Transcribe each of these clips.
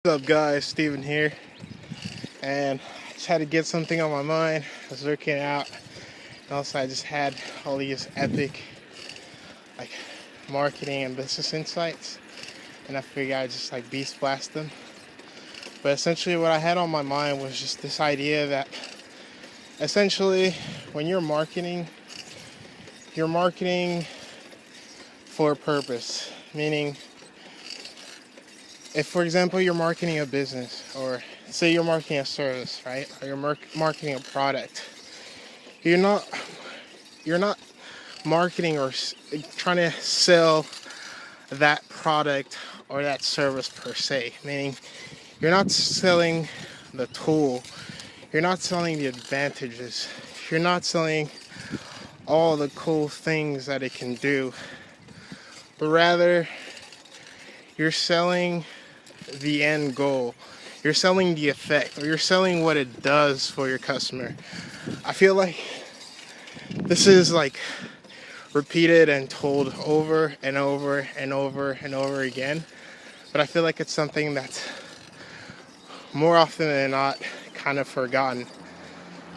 up, guys? Steven here, and I just had to get something on my mind. I was working out, and also I just had all these epic, like, marketing and business insights, and I figured I'd just beast blast them. But essentially, what I had on my mind was just this idea that essentially, when you're marketing for a purpose, meaning, if, for example, you're marketing a business, or say you're marketing a service, right? Or you're marketing a product, you're not marketing or trying to sell that product or that service per se. Meaning, you're not selling the tool, you're not selling the advantages, you're not selling all the cool things that it can do, but rather you're selling the end goal. You're selling the effect, or you're selling what it does for your customer. I feel like this is repeated and told over and over and over and over again, but I feel like it's something that's more often than not kind of forgotten,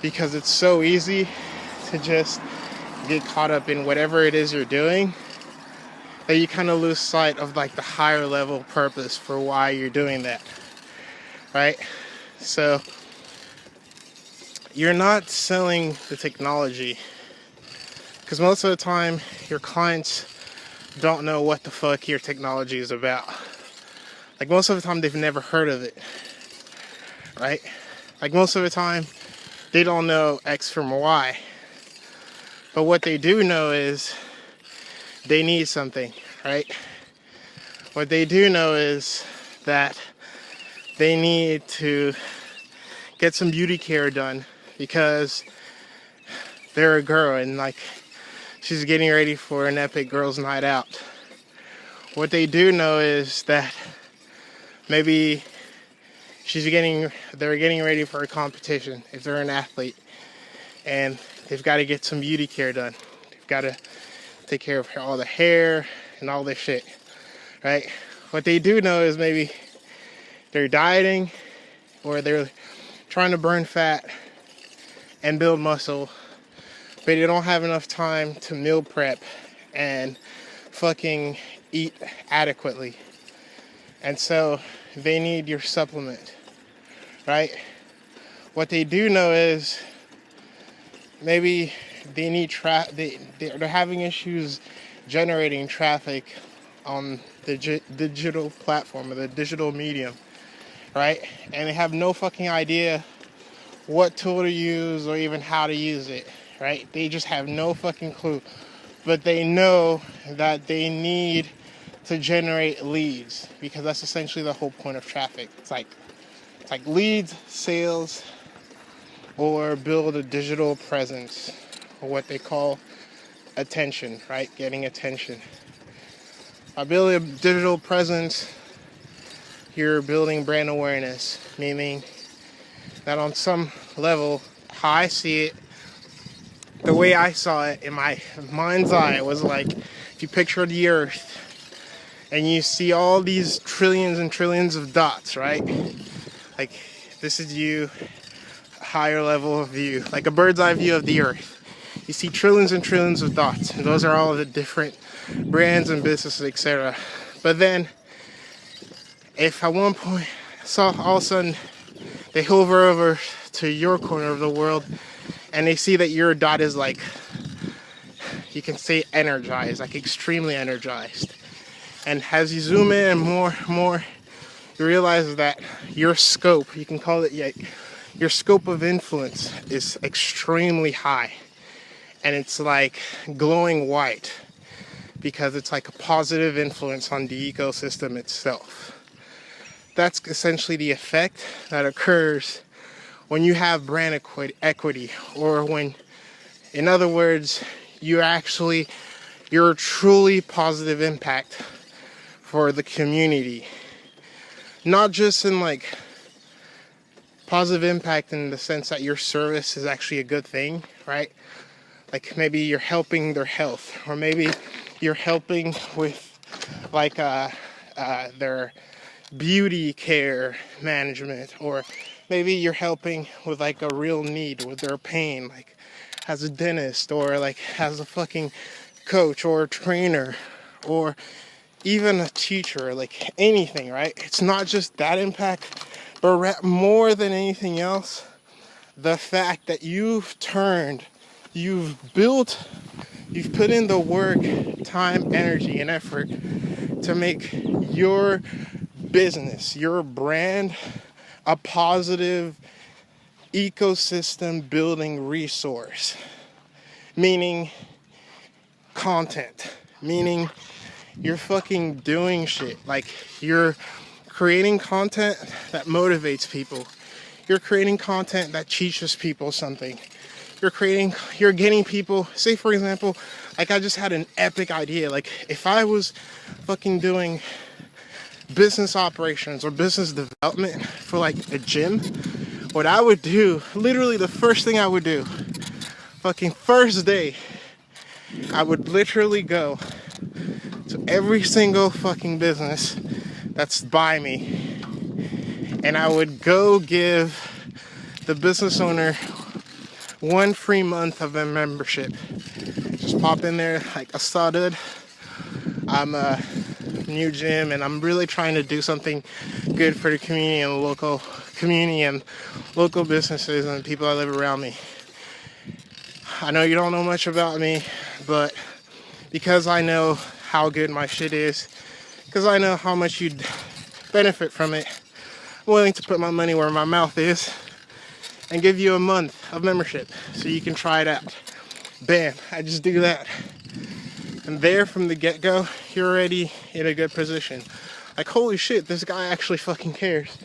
because it's so easy to just get caught up in whatever it is you're doing that you kind of lose sight of the higher level purpose for why you're doing that, right? So you're not selling the technology, because most of the time your clients don't know what the fuck your technology is about. Most of the time they've never heard of it, right? Most of the time they don't know X from Y, but what they do know is they need something, right? What they do know is that they need to get some beauty care done because they're a girl and she's getting ready for an epic girls' night out. What they do know is that maybe they're getting ready for a competition if they're an athlete, and they've got to get some beauty care done. They've got to take care of all the hair and all this shit, right? What they do know is maybe they're dieting, or they're trying to burn fat and build muscle, but they don't have enough time to meal prep and fucking eat adequately. And so they need your supplement, right? What they do know is maybe they need they're having issues generating traffic on the digital platform or the digital medium, right? And they have no fucking idea what tool to use or even how to use it, right? They just have no fucking clue. But they know that they need to generate leads, because that's essentially the whole point of traffic. It's like leads, sales, or build a digital presence, or what they call attention, right? Getting attention. By building a digital presence, you're building brand awareness, meaning that on some level, how I see it, the way I saw it in my mind's eye was if you picture the earth and you see all these trillions and trillions of dots, right? This is you, higher level of view, like a bird's eye view of the earth. You see trillions and trillions of dots, and those are all the different brands and businesses, etc. But then, if at one point, all of a sudden, they hover over to your corner of the world, and they see that your dot is you can say energized, extremely energized. And as you zoom in and more, you realize that your scope, you can call it, your scope of influence is extremely high. And it's glowing white, because it's a positive influence on the ecosystem itself. That's essentially the effect that occurs when you have brand equity, or when, in other words, you're a truly positive impact for the community. Not just in positive impact in the sense that your service is actually a good thing, right? Maybe you're helping their health, or maybe you're helping with their beauty care management, or maybe you're helping with like a real need with their pain, like as a dentist, or like as a fucking coach or a trainer, or even a teacher, like anything, right? It's not just that impact, but more than anything else, the fact that you've put in the work, time, energy, and effort to make your business, your brand, a positive ecosystem building resource. Meaning content. Meaning you're fucking doing shit. Like, you're creating content that motivates people. You're creating content that teaches people something. You're getting people, say for example, like I just had an epic idea. Like, if I was fucking doing business operations or business development for like a gym, what I would do, literally the first thing I would do, fucking first day, I would literally go to every single fucking business that's by me, and I would go give the business owner 1 free month of a membership. Just pop in there like a started. I'm a new gym and I'm really trying to do something good for the community and the local community and local businesses and the people that live around me. I know you don't know much about me, but because I know how good my shit is, because I know how much you'd benefit from it, I'm willing to put my money where my mouth is and give you a month of membership so you can try it out. Bam, I just do that. And there from the get-go, you're already in a good position. Like, holy shit, this guy actually fucking cares.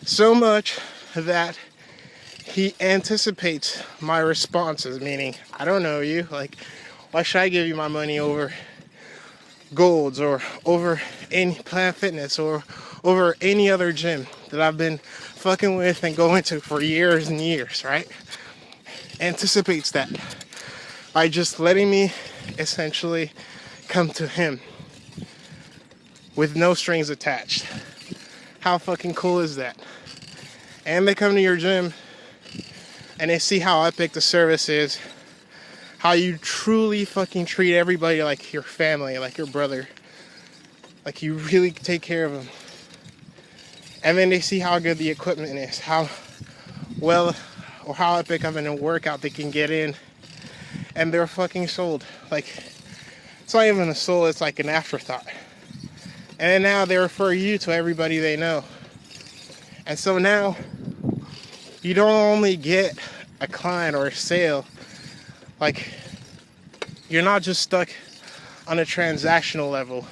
So much that he anticipates my responses, meaning, I don't know you, like, why should I give you my money over Golds or over any Planet Fitness or over any other gym that I've been fucking with and going to for years and years, right? Anticipates that by just letting me essentially come to him with no strings attached. How fucking cool is that? And they come to your gym and they see how epic the service is, how you truly fucking treat everybody like your family, like your brother, like you really take care of them. And then they see how good the equipment is, how well or how epic of a workout they can get in, and they're fucking sold. Like, it's not even a soul, it's like an afterthought. And then now they refer you to everybody they know. And so now you don't only get a client or a sale, like, you're not just stuck on a transactional level.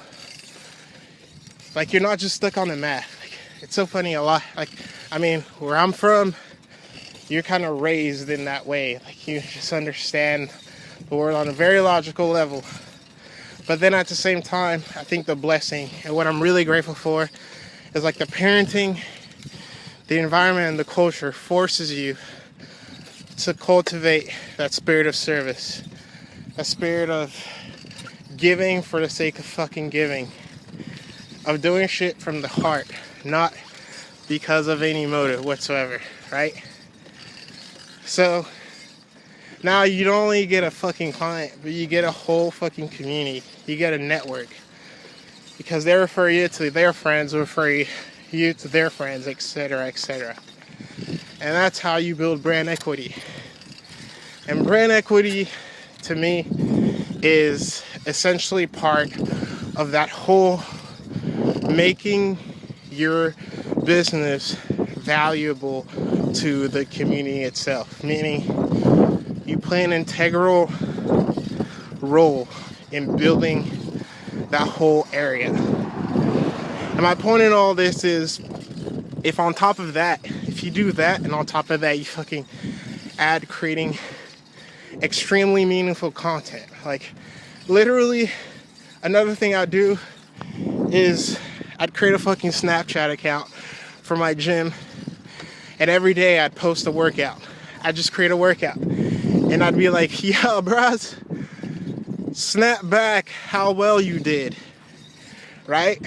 Like, you're not just stuck on the math. Like, it's so funny, a lot, like, I mean, where I'm from, you're kind of raised in that way. Like, you just understand the world on a very logical level. But then at the same time, I think the blessing and what I'm really grateful for is like the parenting, the environment, and the culture forces you to cultivate that spirit of service, that spirit of giving for the sake of fucking giving, of doing shit from the heart, not because of any motive whatsoever, right? So now you don't only get a fucking client, but you get a whole fucking community. You get a network. Because they refer you to their friends, refer you to their friends, etc., etc. And that's how you build brand equity. And brand equity, to me, is essentially part of that whole making your business valuable to the community itself. Meaning, you play an integral role in building that whole area. And my point in all this is, if on top of that, if you do that, and on top of that you fucking add creating extremely meaningful content. Like, literally, another thing I do is I'd create a fucking Snapchat account for my gym, and every day I'd post a workout. I'd just create a workout, and I'd be like, yo, bros, snap back how well you did, right?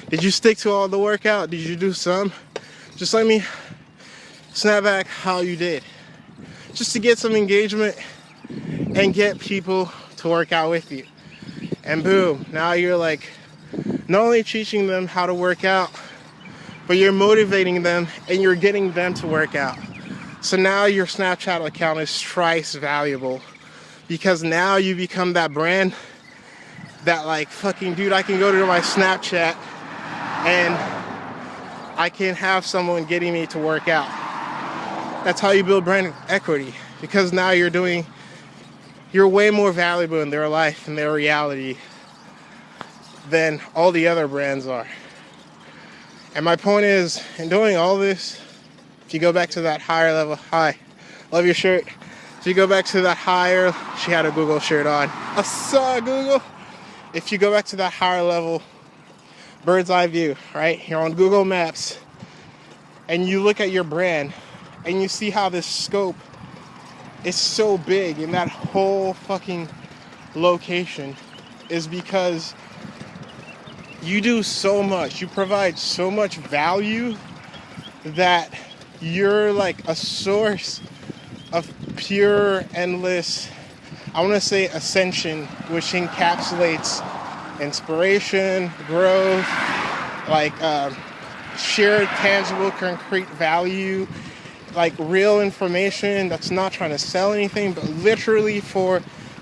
Did you stick to all the workout? Did you do some? Just let me snap back how you did. Just to get some engagement and get people to work out with you. And boom, now you're like not only teaching them how to work out, but you're motivating them and you're getting them to work out. So now your Snapchat account is thrice valuable because now you become that brand that like, fucking dude, I can go to my Snapchat and I can have someone getting me to work out. That's how you build brand equity, because now you're way more valuable in their life and their reality than all the other brands are. And my point is, in doing all this, if you go back to that higher level, hi, love your shirt. If you go back to that higher, she had a Google shirt on. I saw Google. If you go back to that higher level, bird's eye view, right? You're on Google Maps and you look at your brand and you see how this scope is so big in that whole fucking location is because you do so much, you provide so much value that you're like a source of pure, endless, I want to say ascension, which encapsulates inspiration, growth, like shared, tangible, concrete value, like real information that's not trying to sell anything, but literally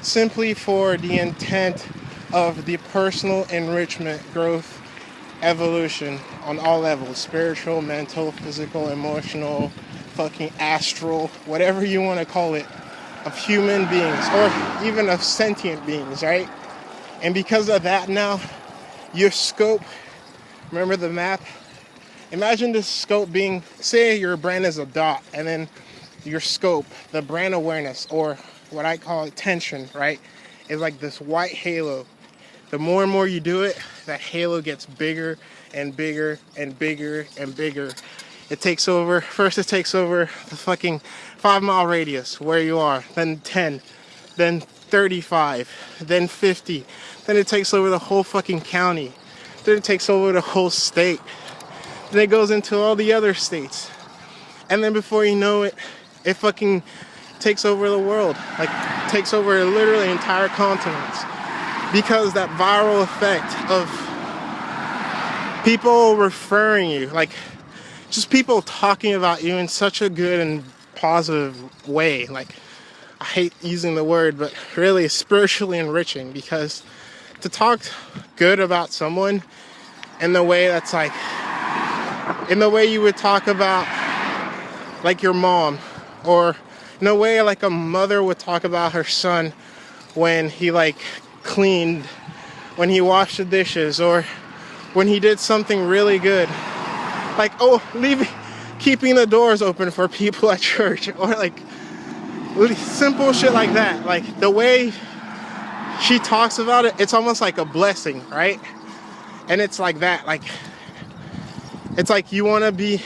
simply for the intent of the personal enrichment, growth, evolution on all levels, spiritual, mental, physical, emotional, fucking astral, whatever you want to call it, of human beings or even of sentient beings, right? And because of that now, your scope, remember the map? Imagine this scope being, say your brand is a dot, and then your scope, the brand awareness, or what I call attention, right, is like this white halo. The more and more you do it, that halo gets bigger and bigger and bigger and bigger. It takes over the fucking 5-mile radius where you are, then 10, then 35, then 50. Then it takes over the whole fucking county. Then it takes over the whole state. Then it goes into all the other states. And then before you know it, it fucking takes over the world. Like, takes over literally entire continents. Because that viral effect of people referring you, like just people talking about you in such a good and positive way. Like, I hate using the word, but really spiritually enriching, because to talk good about someone in the way that's like, in the way you would talk about like your mom, or in a way like a mother would talk about her son when he like cleaned, when he washed the dishes, or when he did something really good, like keeping the doors open for people at church, or like simple shit like that. Like the way she talks about it, it's almost like a blessing, right? And it's like that, like it's like you want to be,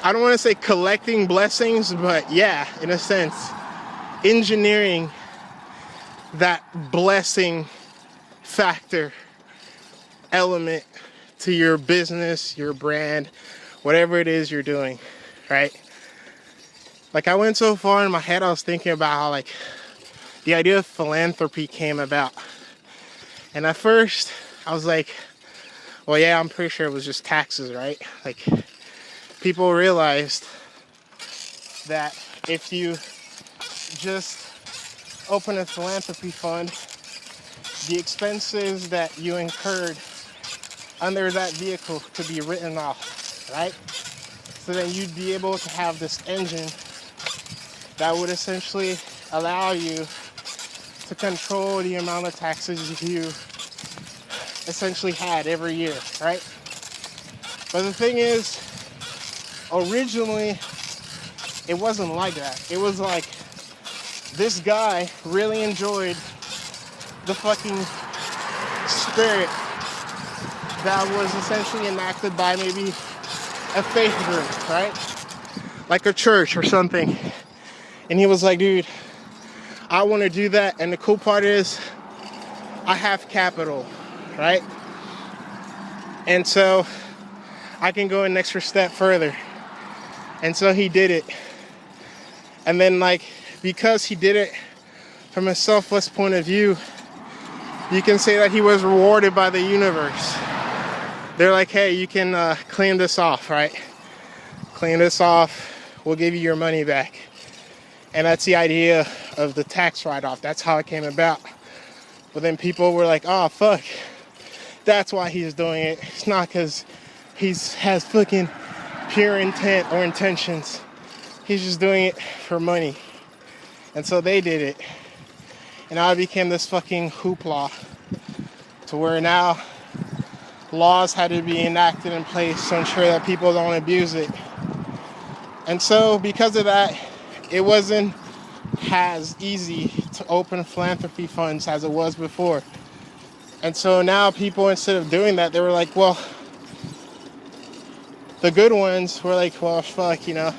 I don't want to say collecting blessings, but yeah, in a sense, engineering that blessing factor element to your business, your brand, whatever it is you're doing, right? Like, I went so far in my head, I was thinking about how like the idea of philanthropy came about. And at first I was like, well, yeah, I'm pretty sure it was just taxes, right? Like, people realized that if you just open a philanthropy fund, the expenses that you incurred under that vehicle could be written off, right? So then you'd be able to have this engine that would essentially allow you to control the amount of taxes you essentially had every year, right? But the thing is, originally, it wasn't like that. It was like, this guy really enjoyed the fucking spirit that was essentially enacted by maybe a faith group, right? Like a church or something. And he was like, dude, I want to do that. And the cool part is, I have capital, right? And so I can go an extra step further. And so he did it. And then, like, because he did it from a selfless point of view, you can say that he was rewarded by the universe. They're like, hey, you can clean this off, right? Clean this off, we'll give you your money back. And that's the idea of the tax write-off. That's how it came about. But then people were like, oh, fuck, that's why he's doing it. It's not because he has fucking pure intent or intentions. He's just doing it for money. And so they did it. And now it became this fucking hoopla to where now laws had to be enacted in place to ensure that people don't abuse it. And so because of that, it wasn't as easy to open philanthropy funds as it was before. And so now people, instead of doing that, they were like, well, the good ones were like, well, fuck, you know,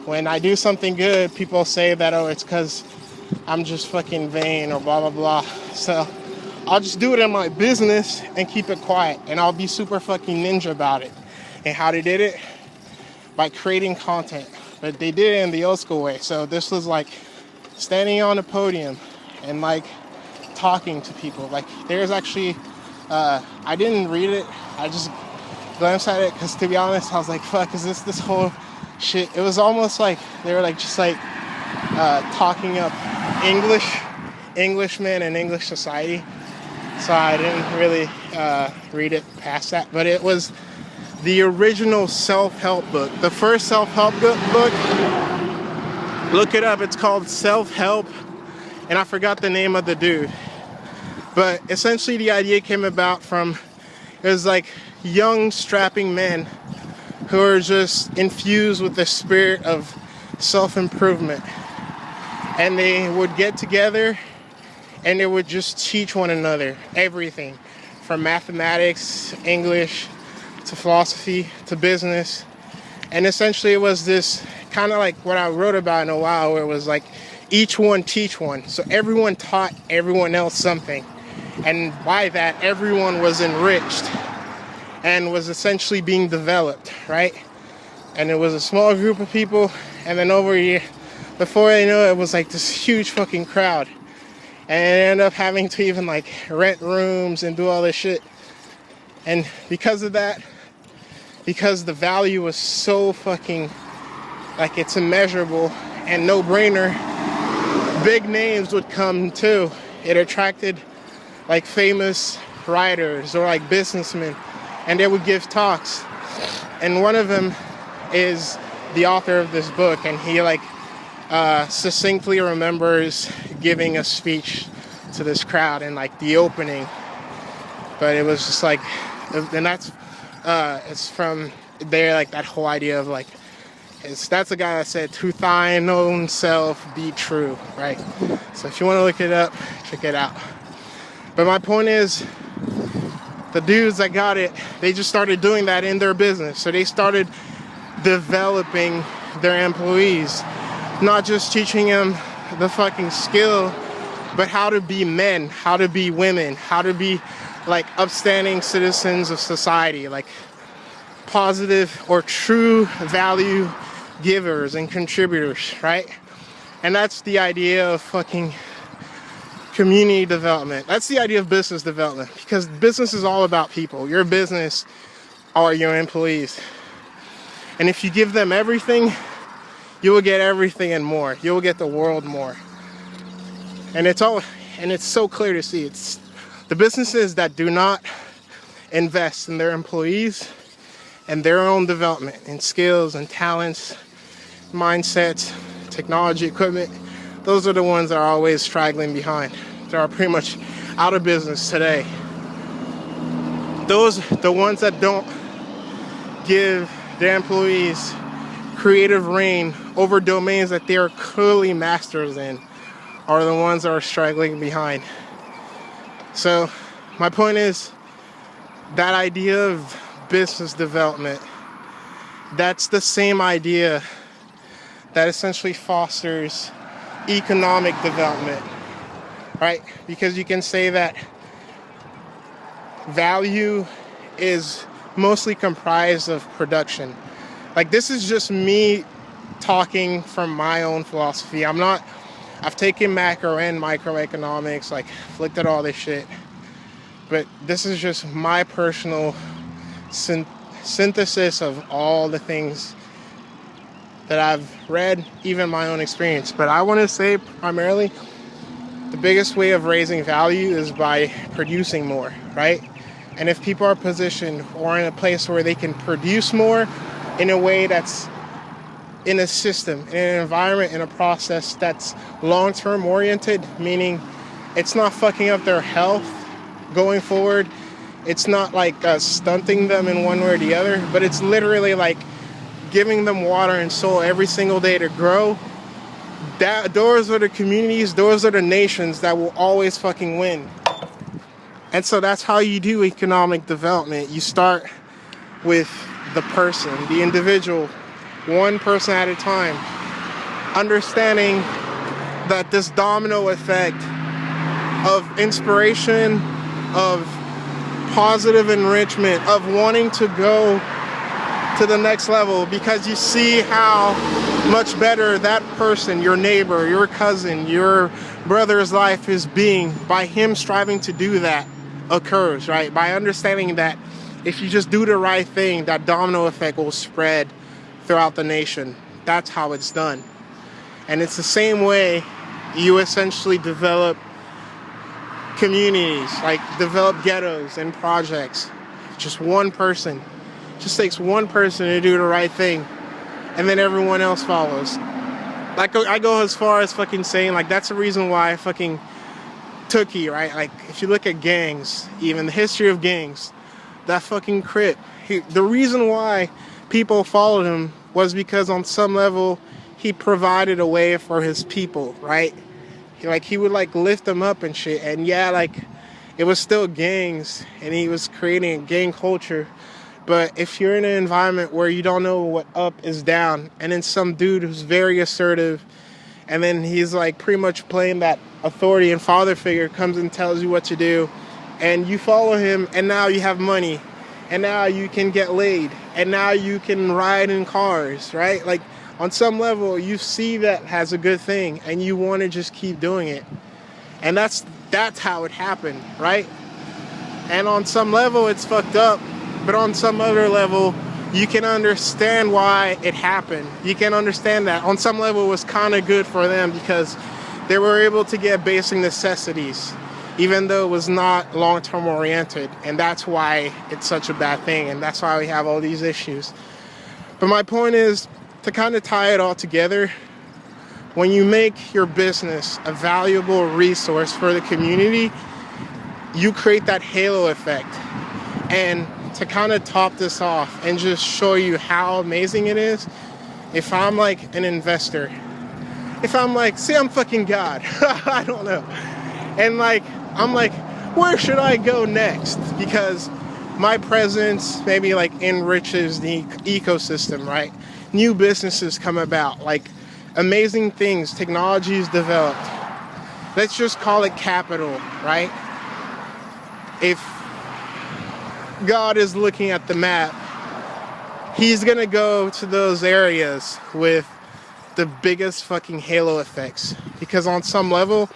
when I do something good, people say that, oh, it's because I'm just fucking vain or blah, blah, blah. So I'll just do it in my business and keep it quiet. And I'll be super fucking ninja about it. And how they did it? By creating content. But they did it in the old school way. So this was like standing on a podium and like talking to people. Like there's actually, I didn't read it. I just glanced at it because, to be honest, I was like, fuck, is this whole shit? It was almost like they were like just like talking up Englishmen and English society. So I didn't really read it past that. But it was the original self-help book. The first self-help book, look it up, it's called Self-Help, and I forgot the name of the dude. But essentially the idea came about from, it was like young strapping men who are just infused with the spirit of self-improvement. And they would get together and they would just teach one another everything from mathematics, English, to philosophy, to business. And essentially it was this kind of like what I wrote about in a while, where it was like each one teach one. So everyone taught everyone else something. And by that, everyone was enriched and was essentially being developed, right? And it was a small group of people, and then over a year, before they knew it, was like this huge fucking crowd. And they ended up having to even like rent rooms and do all this shit. And because of that, because the value was so fucking, like, it's immeasurable and no-brainer, big names would come too. It attracted like famous writers or like businessmen, and they would give talks. And one of them is the author of this book, and he like succinctly remembers giving a speech to this crowd in like the opening. But it was just like, and that's it's from there, like that whole idea of like, that's the guy that said, to thine own self be true, right? So if you want to look it up, check it out. But my point is, the dudes that got it, they just started doing that in their business. So they started developing their employees, not just teaching them the fucking skill, but how to be men, how to be women, how to be like upstanding citizens of society, like positive or true value givers and contributors, right? And that's the idea of fucking community development. That's the idea of business development, because business is all about people. Your business are your employees. And if you give them everything, you will get everything and more. You will get the world more. And it's so clear to see. It's the businesses that do not invest in their employees and their own development in skills and talents, mindsets, technology, equipment, those are the ones that are always straggling behind. They are pretty much out of business today. The ones that don't give their employees creative reign over domains that they are clearly masters in are the ones that are straggling behind. So my point is, that idea of business development, that's the same idea that essentially fosters economic development, right? Because you can say that value is mostly comprised of production. Like, this is just me talking from my own philosophy. I've taken macro and microeconomics, like, looked at all this shit. But this is just my personal synthesis of all the things that I've read, even my own experience. But I want to say primarily the biggest way of raising value is by producing more, right? And if people are positioned or in a place where they can produce more in a way that's in a system, in an environment, in a process that's long-term oriented, meaning it's not fucking up their health going forward. It's not like stunting them in one way or the other, but it's literally like giving them water and soil every single day to grow. Those are the communities, those are the nations that will always fucking win. And so that's how you do economic development. You start with the person, the individual, one person at a time, understanding that this domino effect of inspiration, of positive enrichment, of wanting to go to the next level because you see how much better that person, your neighbor, your cousin, your brother's life is being by him striving to do that occurs, right? By understanding that if you just do the right thing, that domino effect will spread throughout the nation. That's how it's done. And it's the same way you essentially develop communities, like develop ghettos and projects. Just one person. It just takes one person to do the right thing, and then everyone else follows. Like, I go as far as fucking saying, like, that's the reason why fucking Tookie, right? Like, if you look at gangs, even the history of gangs, that fucking Crip, the reason why people followed him was because on some level he provided a way for his people, right? He would like lift them up and shit. And yeah, like, it was still gangs and he was creating a gang culture. But if you're in an environment where you don't know what up is down, and then some dude who's very assertive, and then he's like pretty much playing that authority and father figure comes and tells you what to do, and you follow him, and now you have money, and now you can get laid, and now you can ride in cars, right? Like, on some level, you see that as a good thing, and you want to just keep doing it. And that's how it happened, right? And on some level, it's fucked up, but on some other level, you can understand why it happened. You can understand that. On some level, it was kind of good for them because they were able to get basic necessities, even though it was not long-term oriented. And that's why it's such a bad thing, and that's why we have all these issues. But my point is, to kind of tie it all together, when you make your business a valuable resource for the community, you create that halo effect. And to kind of top this off and just show you how amazing it is, if I'm like an investor, if I'm like, say I'm fucking God, I don't know, and like, I'm like, where should I go next? Because my presence maybe like enriches the ecosystem, right? New businesses come about, like amazing things, technology is developed. Let's just call it capital, right? If God is looking at the map, he's gonna go to those areas with the biggest fucking halo effects, because on some level,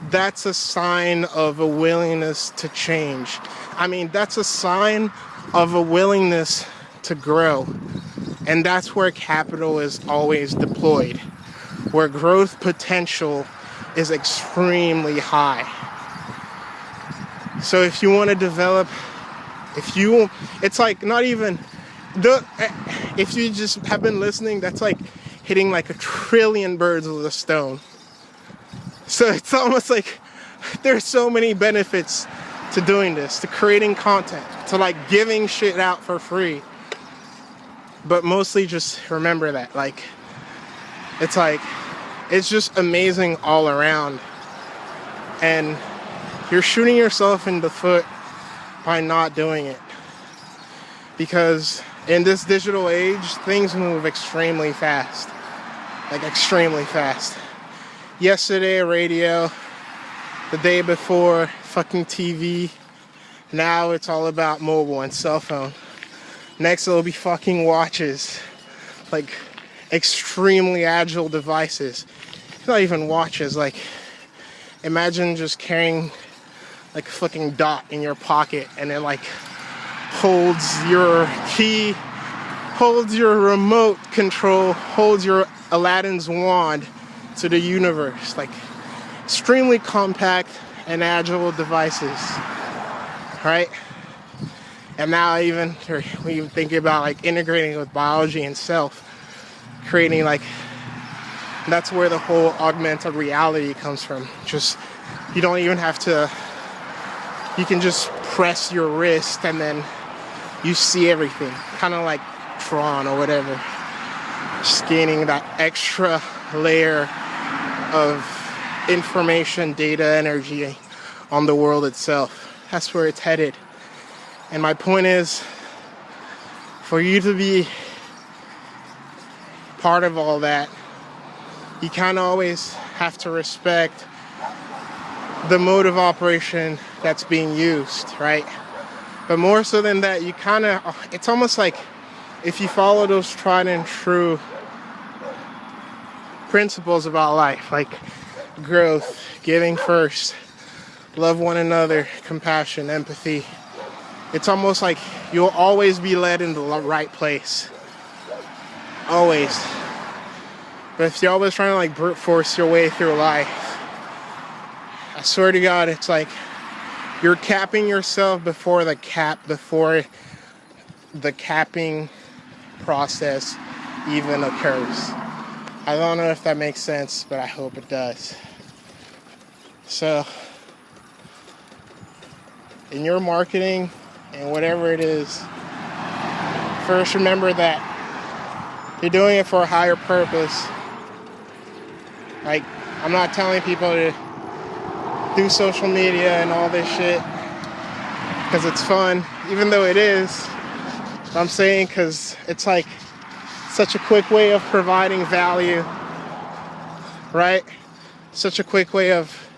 that's a sign of a willingness to change. I mean, that's a sign of a willingness to grow. And that's where capital is always deployed, where growth potential is extremely high. So if you want to develop, it's like not even, if you just have been listening, that's like hitting like 1 trillion birds with a stone. So it's almost like there's so many benefits to doing this, to creating content, to like giving shit out for free. But mostly just remember that, like, it's just amazing all around. And you're shooting yourself in the foot by not doing it. Because in this digital age, things move extremely fast. Like, extremely fast. Yesterday, radio. The day before, fucking TV. Now it's all about mobile and cell phone. Next it'll be fucking watches, like extremely agile devices. It's not even watches. Like, imagine just carrying like a fucking dot in your pocket, and it like holds your key, holds your remote control, holds your Aladdin's wand to the universe. Like, extremely compact and agile devices, right? And now we even thinking about like integrating with biology and self, creating like, that's where the whole augmented reality comes from. Just, you don't even have to, you can just press your wrist and then you see everything, kind of like Tron or whatever, just gaining that extra layer of information, data, energy on the world itself. That's where it's headed. And my point is, for you to be part of all that, you kind of always have to respect the mode of operation that's being used, right? But more so than that, you kind of, it's almost like if you follow those tried and true principles about life, like growth, giving first, love one another, compassion, empathy, it's almost like you'll always be led in the right place. Always. But if you're always trying to like brute force your way through life, I swear to God, it's like you're capping yourself before the capping process even occurs. I don't know if that makes sense, but I hope it does. So, in your marketing and whatever it is, first remember that you're doing it for a higher purpose. Like, I'm not telling people to do social media and all this shit because it's fun, even though it is. I'm saying because it's like such a quick way of providing value, right? Such a quick way of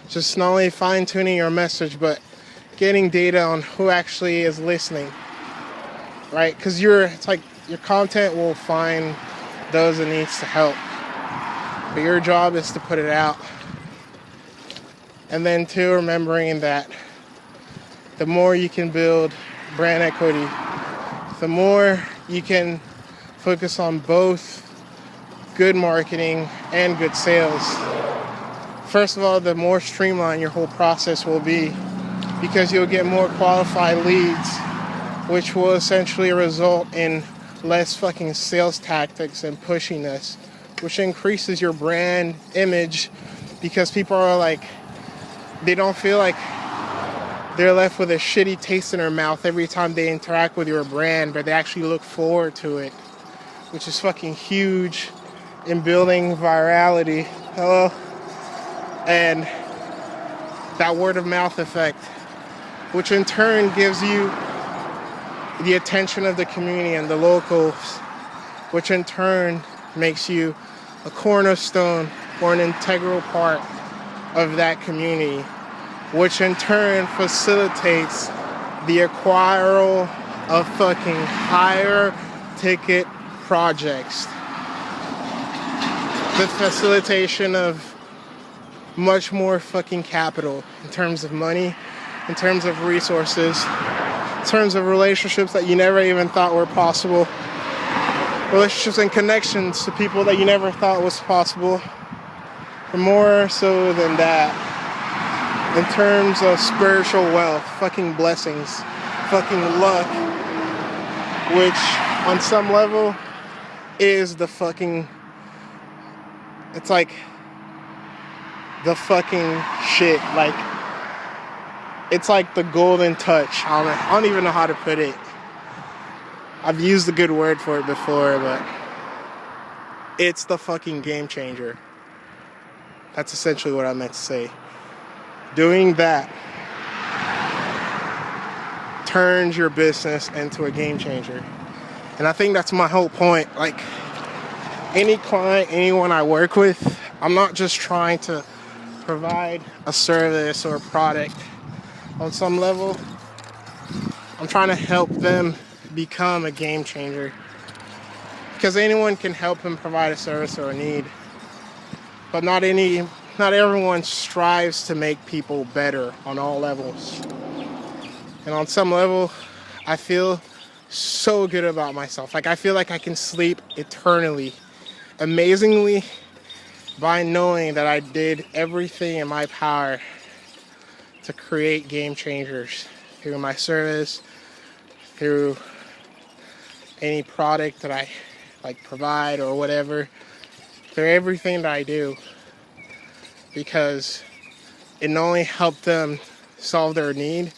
just not only fine-tuning your message, but getting data on who actually is listening, right? Because it's like your content will find those it needs to help, but your job is to put it out. And then too, remembering that the more you can build brand equity, the more you can focus on both good marketing and good sales. First of all, the more streamlined your whole process will be, because you'll get more qualified leads, which will essentially result in less fucking sales tactics and pushiness, which increases your brand image, because people are like, they don't feel like they're left with a shitty taste in their mouth every time they interact with your brand, but they actually look forward to it, which is fucking huge in building virality. Hello? And that word of mouth effect, which in turn gives you the attention of the community and the locals, which in turn makes you a cornerstone or an integral part of that community, which in turn facilitates the acquiral of fucking higher ticket projects, the facilitation of much more fucking capital in terms of money, in terms of resources, in terms of relationships that you never even thought were possible, relationships and connections to people that you never thought was possible. But more so than that, in terms of spiritual wealth, fucking blessings, fucking luck, which on some level is the fucking, it's like the fucking shit. Like, it's like the golden touch. I don't even know how to put it. I've used a good word for it before, but it's the fucking game changer. That's essentially what I meant to say. Doing that turns your business into a game changer. And I think that's my whole point. Like, any client, anyone I work with, I'm not just trying to provide a service or a product on some level. trying to help them become a game changer. Because anyone can help them provide a service or a need. But not everyone strives to make people better on all levels. And on some level, I feel so good about myself. Like, I feel like I can sleep eternally, amazingly, by knowing that I did everything in my power to create game changers through my service, through any product that I provide or whatever, through everything that I do, because it not only helped them solve their need,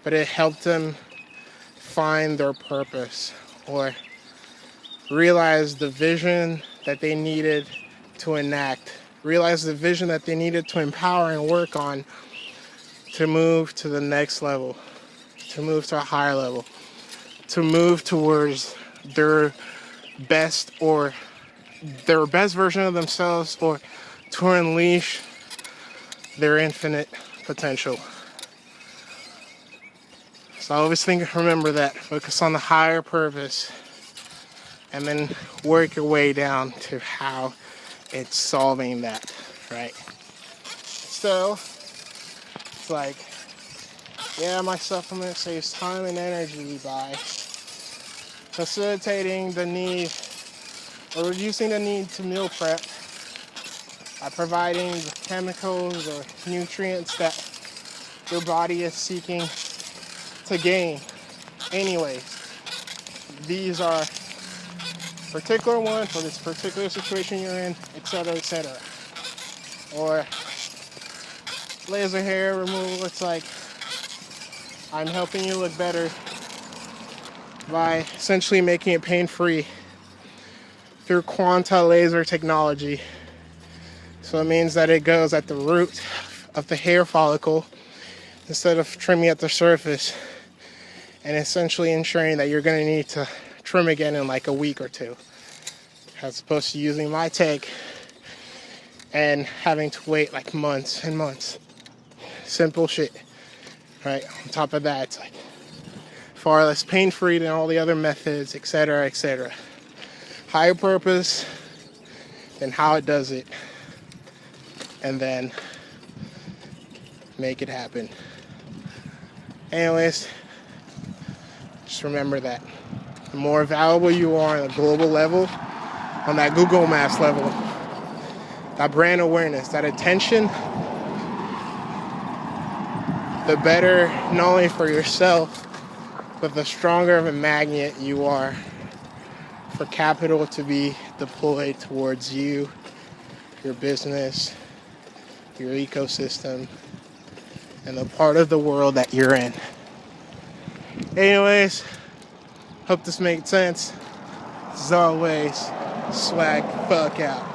but it helped them find their purpose or realize the vision that they needed to enact, realize the vision that they needed to empower and work on to move to the next level, to move to a higher level, to move towards their best version of themselves, or to unleash their infinite potential. So I always remember that. Focus on the higher purpose and then work your way down to how it's solving that, right? So it's like, yeah, my supplement saves time and energy by facilitating the need or reducing the need to meal prep by providing the chemicals or nutrients that your body is seeking to gain. Anyways, these are particular one for this particular situation you're in, etc., etc. Or laser hair removal. It's like, I'm helping you look better by essentially making it pain-free through quanta laser technology. So it means that it goes at the root of the hair follicle instead of trimming at the surface, and essentially ensuring that you're going to need to trim again in like a week or two, as opposed to using my tech and having to wait like months and months. Simple shit, right? On top of that, it's like far less pain-free than all the other methods, etc., etc. Higher purpose and how it does it, and then make it happen. Anyways, just remember that the more valuable you are on a global level, on that Google Maps level, that brand awareness, that attention, the better, not only for yourself, but the stronger of a magnet you are for capital to be deployed towards you, your business, your ecosystem, and the part of the world that you're in. Anyways, hope this made sense. As always, swag fuck out.